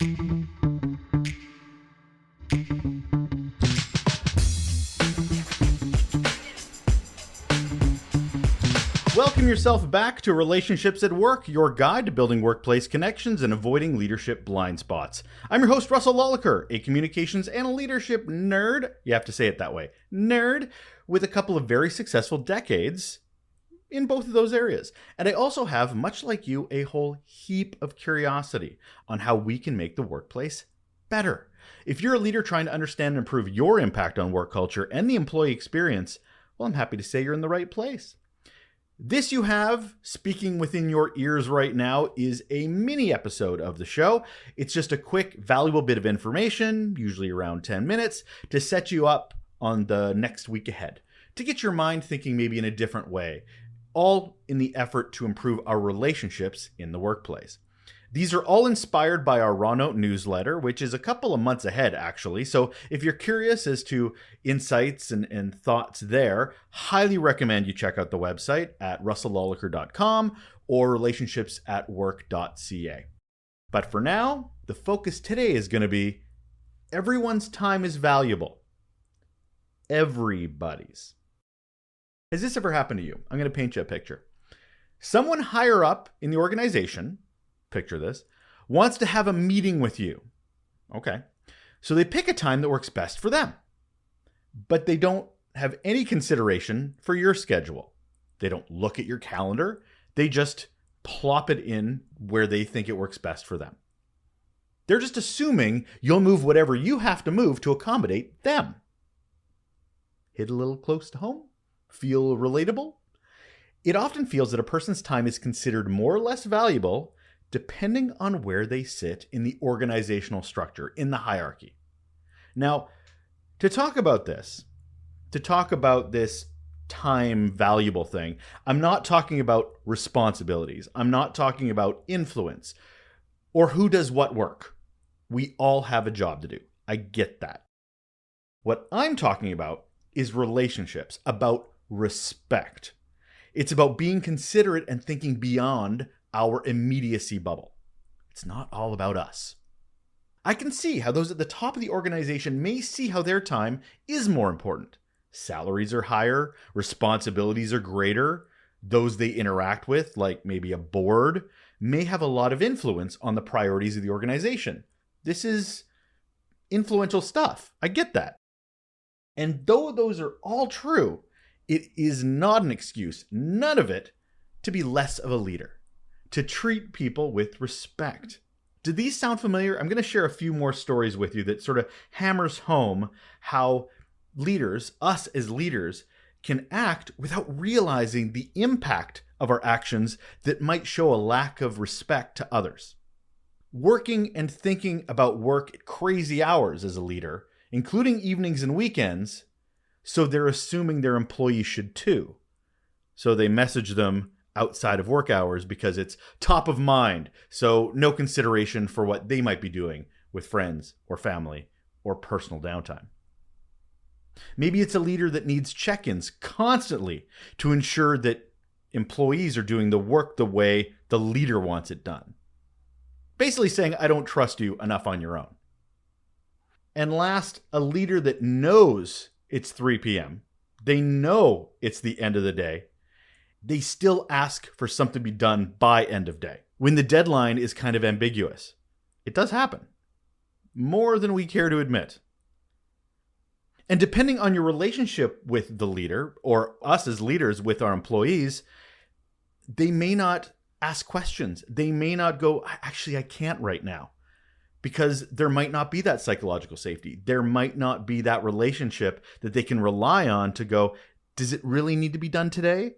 Welcome yourself back to Relationships at Work, your guide to building workplace connections and avoiding leadership blind spots. I'm your host, Russel Lolacher, a communications and leadership nerd, you have to say it that way, nerd, with a couple of very successful decades in both of those areas. And I also have, much like you, a whole heap of curiosity on how we can make the workplace better. If you're a leader trying to understand and improve your impact on work culture and the employee experience, well, I'm happy to say you're in the right place. This you have, speaking within your ears right now, is a mini episode of the show. It's just a quick, valuable bit of information, usually around 10 minutes, to set you up on the next week ahead, to get your mind thinking maybe in a different way, all in the effort to improve our relationships in the workplace. These are all inspired by our Raw Note newsletter, which is a couple of months ahead, actually. So if you're curious as to insights and thoughts there, highly recommend you check out the website at russellolacher.com or relationshipsatwork.ca. But for now, the focus today is going to be everyone's time is valuable. Everybody's. Has this ever happened to you? I'm going to paint you a picture. Someone higher up in the organization, picture this, wants to have a meeting with you. Okay. So they pick a time that works best for them. But they don't have any consideration for your schedule. They don't look at your calendar. They just plop it in where they think it works best for them. They're just assuming you'll move whatever you have to move to accommodate them. Hit a little close to home? Feel relatable? It often feels that a person's time is considered more or less valuable depending on where they sit in the organizational structure, in the hierarchy. Now, to talk about this time valuable thing, I'm not talking about responsibilities. I'm not talking about influence or who does what work. We all have a job to do. I get that. What I'm talking about is relationships, about respect. It's about being considerate and thinking beyond our immediacy bubble. It's not all about us. I can see how those at the top of the organization may see how their time is more important. Salaries are higher, responsibilities are greater. Those they interact with, like maybe a board, may have a lot of influence on the priorities of the organization. This is influential stuff. I get that. And though those are all true, it is not an excuse, none of it, to be less of a leader, to treat people with respect. Do these sound familiar? I'm going to share a few more stories with you that sort of hammers home how leaders, us as leaders, can act without realizing the impact of our actions that might show a lack of respect to others. Working and thinking about work at crazy hours as a leader, including evenings and weekends, so they're assuming their employees should too. So they message them outside of work hours because it's top of mind, so no consideration for what they might be doing with friends or family or personal downtime. Maybe it's a leader that needs check-ins constantly to ensure that employees are doing the work the way the leader wants it done. Basically saying, I don't trust you enough on your own. And last, a leader that knows it's 3 p.m. They know it's the end of the day. They still ask for something to be done by end of day, when the deadline is kind of ambiguous. It does happen. More than we care to admit. And depending on your relationship with the leader, or us as leaders with our employees, they may not ask questions. They may not go, actually, I can't right now. Because there might not be that psychological safety. There might not be that relationship that they can rely on to go, does it really need to be done today?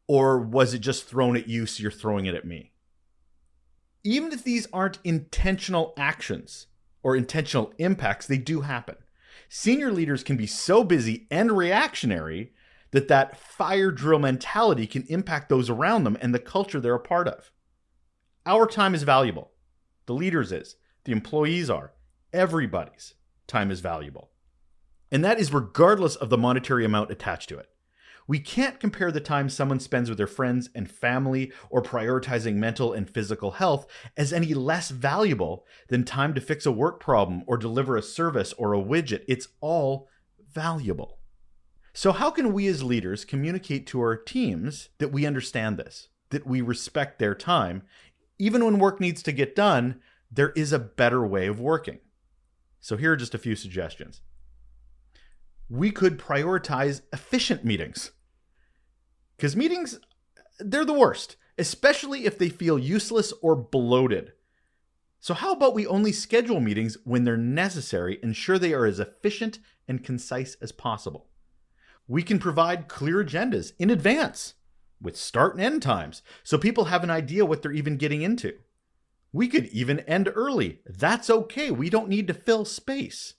Or was it just thrown at you, so you're throwing it at me? Even if these aren't intentional actions or intentional impacts, they do happen. Senior leaders can be so busy and reactionary that fire drill mentality can impact those around them and the culture they're a part of. Our time is valuable. The leaders is. The employees are. Everybody's time is valuable. And that is regardless of the monetary amount attached to it. We can't compare the time someone spends with their friends and family or prioritizing mental and physical health as any less valuable than time to fix a work problem or deliver a service or a widget. It's all valuable. So how can we as leaders communicate to our teams that we understand this, that we respect their time? Even when work needs to get done, there is a better way of working. So here are just a few suggestions. We could prioritize efficient meetings. Because meetings, they're the worst, especially if they feel useless or bloated. So how about we only schedule meetings when they're necessary, ensure they are as efficient and concise as possible? We can provide clear agendas in advance with start and end times so people have an idea what they're even getting into. We could even end early. That's okay. We don't need to fill space.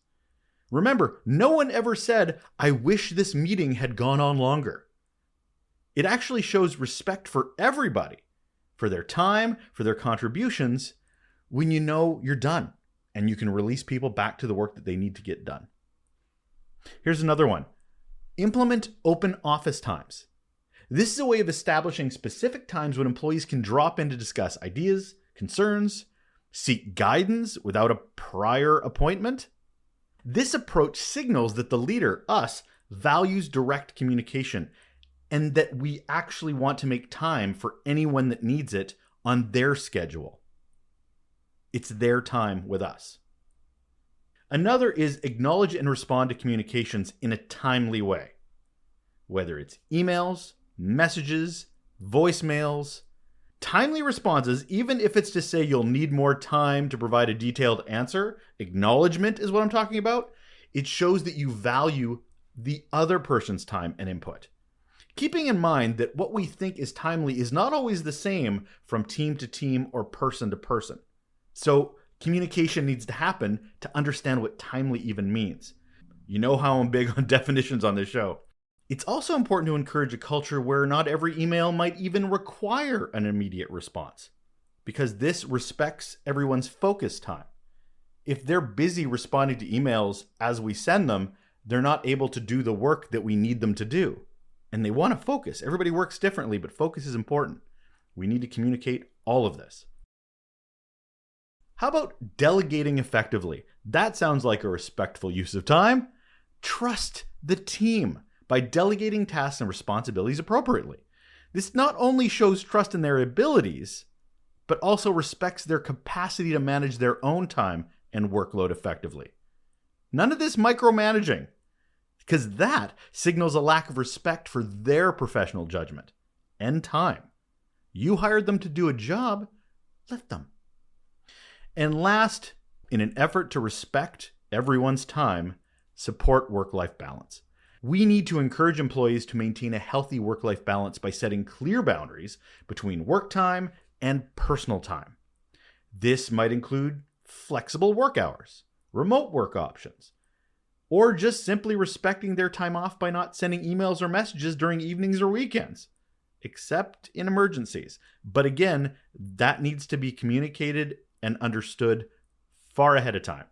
Remember, no one ever said, "I wish this meeting had gone on longer." It actually shows respect for everybody, for their time, for their contributions, when you know you're done and you can release people back to the work that they need to get done. Here's another one. Implement open office times. This is a way of establishing specific times when employees can drop in to discuss ideas, concerns, seek guidance without a prior appointment. This approach signals that the leader, us, values direct communication and that we actually want to make time for anyone that needs it on their schedule. It's their time with us. Another is acknowledge and respond to communications in a timely way. Whether it's emails, messages, voicemails, timely responses, even if it's to say you'll need more time to provide a detailed answer, acknowledgement is what I'm talking about. It shows that you value the other person's time and input. Keeping in mind that what we think is timely is not always the same from team to team or person to person. So communication needs to happen to understand what timely even means. You know how I'm big on definitions on this show. It's also important to encourage a culture where not every email might even require an immediate response, because this respects everyone's focus time. If they're busy responding to emails as we send them, they're not able to do the work that we need them to do. And they want to focus. Everybody works differently, but focus is important. We need to communicate all of this. How about delegating effectively? That sounds like a respectful use of time. Trust the team by delegating tasks and responsibilities appropriately. This not only shows trust in their abilities, but also respects their capacity to manage their own time and workload effectively. None of this micromanaging, because that signals a lack of respect for their professional judgment and time. You hired them to do a job, let them. And last, in an effort to respect everyone's time, support work-life balance. We need to encourage employees to maintain a healthy work-life balance by setting clear boundaries between work time and personal time. This might include flexible work hours, remote work options, or just simply respecting their time off by not sending emails or messages during evenings or weekends, except in emergencies. But again, that needs to be communicated and understood far ahead of time.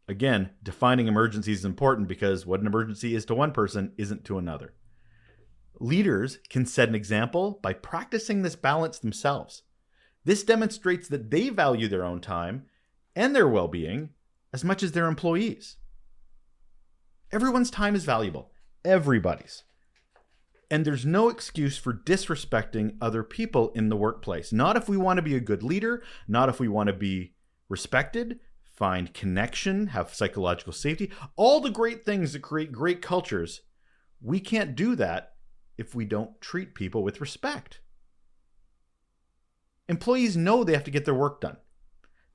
Again, defining emergencies is important because what an emergency is to one person isn't to another. Leaders can set an example by practicing this balance themselves. This demonstrates that they value their own time and their well-being as much as their employees. Everyone's time is valuable. Everybody's. And there's no excuse for disrespecting other people in the workplace. Not if we want to be a good leader, not if we want to be respected, find connection, have psychological safety, all the great things that create great cultures. We can't do that if we don't treat people with respect. Employees know they have to get their work done.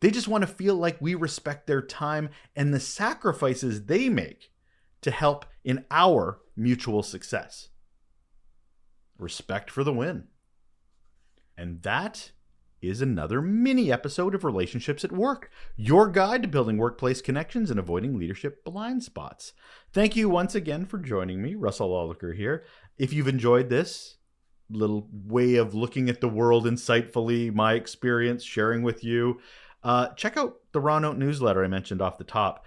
They just want to feel like we respect their time and the sacrifices they make to help in our mutual success. Respect for the win. And that is another mini episode of Relationships at Work, your guide to building workplace connections and avoiding leadership blind spots. Thank you once again for joining me, Russel Lolacher here. If you've enjoyed this little way of looking at the world insightfully, my experience sharing with you, check out the Raw Note newsletter I mentioned off the top.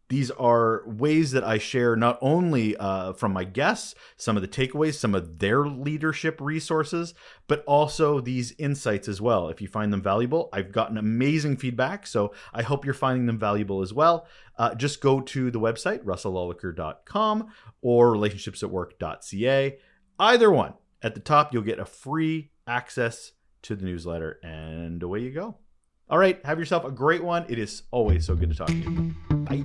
These are ways that I share not only from my guests, some of the takeaways, some of their leadership resources, but also these insights as well. If you find them valuable, I've gotten amazing feedback, so I hope you're finding them valuable as well. Just go to the website, russellolacher.com or relationshipsatwork.ca. Either one. At the top, you'll get a free access to the newsletter, and away you go. All right, have yourself a great one. It is always so good to talk to you. Bye.